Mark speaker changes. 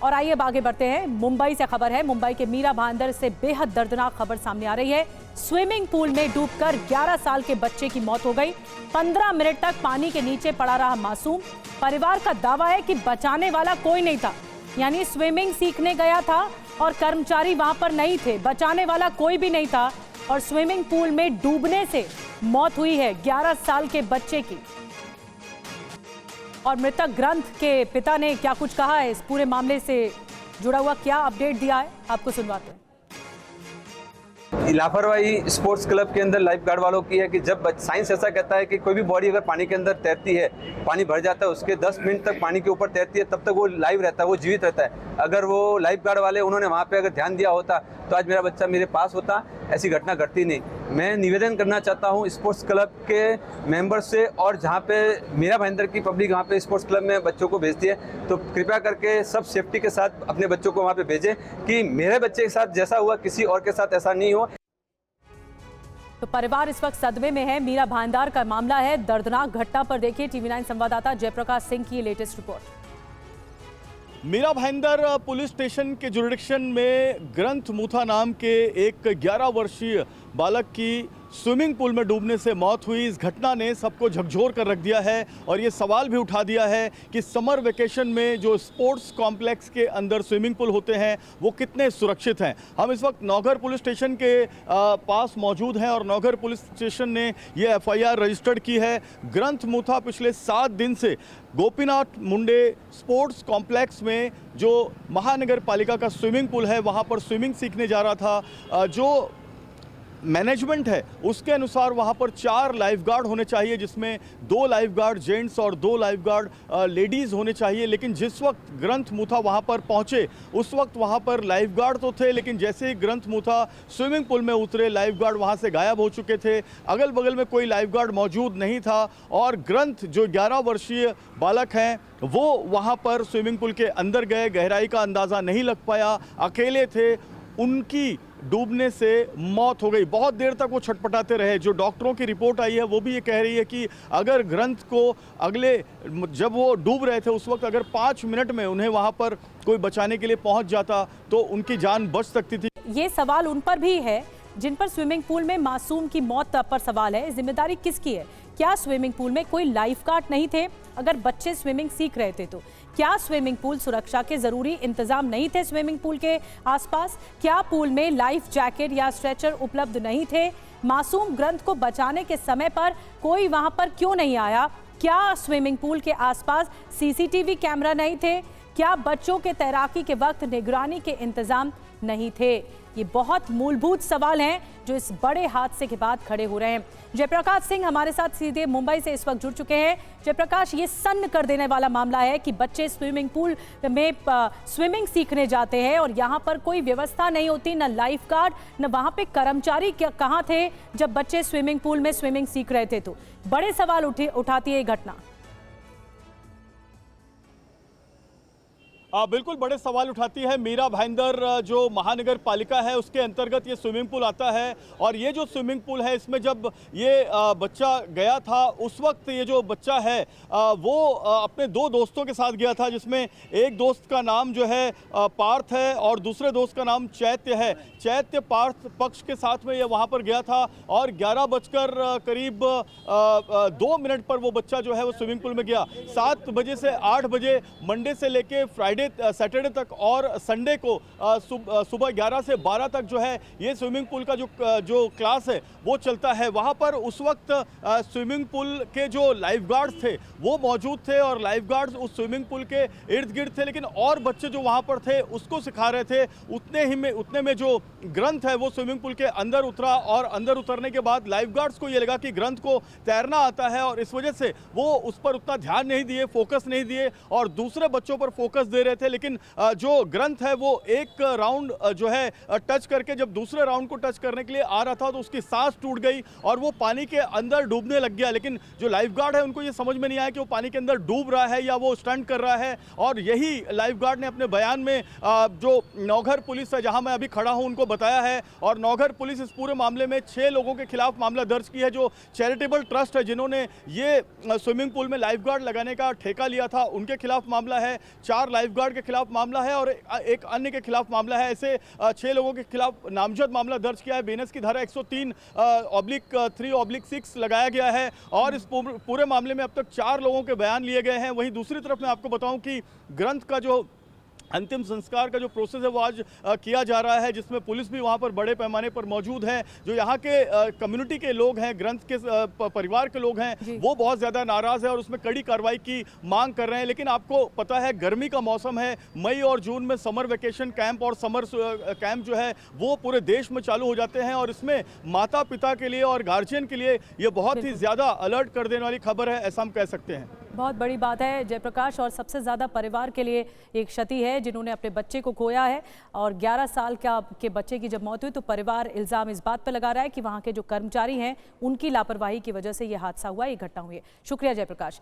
Speaker 1: और आइए अब आगे बढ़ते हैं। मुंबई से खबर है। मुंबई के मीरा भाईंदर से बेहद दर्दनाक खबर सामने आ रही है। स्विमिंग पूल में डूबकर 11 साल के बच्चे की मौत हो गई। 15 मिनट तक पानी के नीचे पड़ा रहा मासूम। परिवार का दावा है कि बचाने वाला कोई नहीं था, यानी स्विमिंग सीखने गया था और कर्मचारी वहां पर नहीं थे, बचाने वाला कोई भी नहीं था और स्विमिंग पूल में डूबने से मौत हुई है 11 साल के बच्चे की। और मृतक ग्रंथ के पिता ने क्या कुछ कहा है, इस पूरे मामले से जुड़ा हुआ क्या अपडेट दिया है, आपको सुनवाते हैं।
Speaker 2: लापरवाही स्पोर्ट्स क्लब के अंदर लाइफ गार्ड वालों की है कि जब साइंस ऐसा कहता है कि कोई भी बॉडी अगर पानी के अंदर तैरती है, पानी भर जाता है, उसके 10 मिनट तक पानी के ऊपर तैरती है, तब तक वो लाइव रहता है, वो जीवित रहता है। अगर वो लाइफ गार्ड वाले उन्होंने वहाँ पे अगर ध्यान दिया होता तो आज मेरा बच्चा मेरे पास होता, ऐसी घटना घटती नहीं। मैं निवेदन करना चाहता हूँ स्पोर्ट्स क्लब के मेंबर से, और जहाँ पे मीरा भाईंदर की पब्लिक वहाँ पे स्पोर्ट्स क्लब में बच्चों को भेजती है, तो कृपया करके सब सेफ्टी के साथ अपने बच्चों को वहाँ पे भेजें कि मेरे बच्चे के साथ जैसा हुआ किसी और के साथ ऐसा नहीं हो।
Speaker 1: तो परिवार इस वक्त सदमे में है। मीरा भाईंदर का मामला है। दर्दनाक घटना पर देखिए टीवी9 संवाददाता जयप्रकाश सिंह की latest report.
Speaker 3: Meera Bhayandar police station के जुरिडिक्शन में ग्रंथ मूथा नाम के एक 11 वर्षीय बालक की स्विमिंग पूल में डूबने से मौत हुई। इस घटना ने सबको झकझोर कर रख दिया है और ये सवाल भी उठा दिया है कि समर वेकेशन में जो स्पोर्ट्स कॉम्प्लेक्स के अंदर स्विमिंग पूल होते हैं वो कितने सुरक्षित हैं। हम इस वक्त नौघर पुलिस स्टेशन के पास मौजूद हैं और नौघर पुलिस स्टेशन ने ये FIR रजिस्टर्ड की है। ग्रंथ मूथा पिछले 7 दिन से गोपीनाथ मुंडे स्पोर्ट्स कॉम्प्लेक्स में जो महानगर पालिका का स्विमिंग पूल है वहाँ पर स्विमिंग सीखने जा रहा था। जो मैनेजमेंट है उसके अनुसार वहाँ पर 4 लाइफगार्ड होने चाहिए, जिसमें 2 लाइफगार्ड जेंट्स और 2 लाइफगार्ड लेडीज़ होने चाहिए। लेकिन जिस वक्त ग्रंथ मूथा वहाँ पर पहुँचे उस वक्त वहाँ पर लाइफगार्ड तो थे, लेकिन जैसे ही ग्रंथ मूथा स्विमिंग पूल में उतरे लाइफगार्ड वहाँ से गायब हो चुके थे। अगल बगल में कोई लाइफगार्ड मौजूद नहीं था और ग्रंथ जो 11 वर्षीय बालक हैं वो वहाँ पर स्विमिंग पूल के अंदर गए। गहराई का अंदाज़ा नहीं लग पाया, अकेले थे, उनकी डूबने से मौत हो गई। बहुत देर तक वो छटपटाते रहे। जो डॉक्टरों की रिपोर्ट आई है वो भी ये कह रही है कि अगर ग्रंथ को जब वो डूब रहे थे उस वक्त अगर 5 मिनट में उन्हें वहाँ पर कोई बचाने के लिए पहुँच जाता तो उनकी जान बच सकती थी।
Speaker 1: ये सवाल उन पर भी है जिन पर स्विमिंग पूल में मासूम की मौत पर सवाल है। जिम्मेदारी किसकी है? क्या स्विमिंग पूल में कोई लाइफगार्ड नहीं थे? अगर बच्चे स्विमिंग सीख रहे थे तो क्या स्विमिंग पूल सुरक्षा के जरूरी इंतजाम नहीं थे स्विमिंग पूल के आसपास? क्या पूल में लाइफ जैकेट या स्ट्रेचर उपलब्ध नहीं थे? मासूम ग्रंथ को बचाने के समय पर कोई वहां पर क्यों नहीं आया? क्या स्विमिंग पूल के आसपास CCTV कैमरा नहीं थे? क्या बच्चों के तैराकी के वक्त निगरानी के इंतजाम नहीं थे? ये बहुत मूलभूत सवाल हैं जो इस बड़े हादसे के बाद खड़े हो रहे हैं। जयप्रकाश सिंह हमारे साथ सीधे मुंबई से इस वक्त जुड़ चुके हैं। जयप्रकाश, ये सन्न कर देने वाला मामला है कि बच्चे स्विमिंग पूल में स्विमिंग सीखने जाते हैं और यहाँ पर कोई व्यवस्था नहीं होती, न लाइफ गार्ड न वहाँ पे कर्मचारी कहाँ थे जब बच्चे स्विमिंग पूल में स्विमिंग सीख रहे थे। तो बड़े सवाल उठाती है ये घटना।
Speaker 3: बिल्कुल बड़े सवाल उठाती है। मीरा भाईंदर जो महानगर पालिका है उसके अंतर्गत ये स्विमिंग पूल आता है और ये जो स्विमिंग पूल है इसमें जब ये बच्चा गया था उस वक्त ये जो बच्चा है वो अपने 2 दोस्तों के साथ गया था, जिसमें एक दोस्त का नाम जो है पार्थ है और दूसरे दोस्त का नाम चैत्य है। चैत्य पार्थ पक्ष के साथ में ये वहाँ पर गया था और 11 बजकर करीब 2 मिनट पर वो बच्चा जो है वो स्विमिंग पूल में गया। 7 बजे से 8 बजे मंडे से लेके फ्राइडे सैटरडे तक और संडे को सुबह 11 से 12 तक जो है ये स्विमिंग पूल का जो क्लास है वो चलता है। वहाँ पर उस वक्त स्विमिंग पूल के जो लाइफगार्ड्स थे वो मौजूद थे और लाइफगार्ड्स उस स्विमिंग पूल के इर्द गिर्द थे, लेकिन और बच्चे जो वहाँ पर थे उसको सिखा रहे थे। उतने में जो ग्रंथ है वो स्विमिंग पूल के अंदर उतरा और अंदर उतरने के बाद लाइफगार्ड्स को ये लगा कि ग्रंथ को तैरना आता है और इस वजह से वो उस पर उतना ध्यान नहीं दिए, फोकस नहीं दिए और दूसरे बच्चों पर फोकस दे रहे थे। लेकिन जो ग्रंथ है वो एक राउंड जो है टच करके जब दूसरे राउंड को टच करने के लिए आ रहा था तो उसकी सांस टूट गई और वो पानी के अंदर डूबने लग गया। लेकिन जो लाइफगार्ड है उनको ये समझ में नहीं आया कि वो पानी के अंदर डूब रहा है या वो स्टंट कर रहा है। और यही लाइफगार्ड ने अपने बयान में जो नौघर पुलिस है जहां मैं अभी खड़ा हूं उनको बताया है और नौघर पुलिस इस पूरे मामले में 6 लोगों के खिलाफ मामला दर्ज की है। जो चैरिटेबल ट्रस्ट है जिन्होंने ये स्विमिंग पूल में लाइफगार्ड लगाने का ठेका लिया था उनके खिलाफ मामला है। 4 लाइफगार्ड गार्ड के खिलाफ मामला है और एक अन्य के खिलाफ मामला है। ऐसे 6 लोगों के खिलाफ नामजद मामला दर्ज किया है। बीएनएस की धारा 103/3/6 लगाया गया है और इस पूरे मामले में अब तक 4 लोगों के बयान लिए गए हैं। वहीं दूसरी तरफ मैं आपको बताऊं कि ग्रंथ का जो अंतिम संस्कार का जो प्रोसेस है वो आज किया जा रहा है, जिसमें पुलिस भी वहां पर बड़े पैमाने पर मौजूद है। जो यहाँ के कम्युनिटी के लोग हैं, ग्रंथ के परिवार के लोग हैं, वो बहुत ज़्यादा नाराज़ है और उसमें कड़ी कार्रवाई की मांग कर रहे हैं। लेकिन आपको पता है गर्मी का मौसम है, मई और जून में समर वेकेशन कैंप और समर कैंप जो है वो पूरे देश में चालू हो जाते हैं और इसमें माता पिता के लिए और गार्जियन के लिए ये बहुत ही ज़्यादा अलर्ट कर देने वाली खबर है, ऐसा हम कह सकते हैं।
Speaker 1: बहुत बड़ी बात है जयप्रकाश, और सबसे ज़्यादा परिवार के लिए एक क्षति है जिन्होंने अपने बच्चे को खोया है। और 11 साल के बच्चे की जब मौत हुई तो परिवार इल्ज़ाम इस बात पर लगा रहा है कि वहाँ के जो कर्मचारी हैं उनकी लापरवाही की वजह से ये हादसा हुआ, ये घटना हुई है। शुक्रिया जयप्रकाश।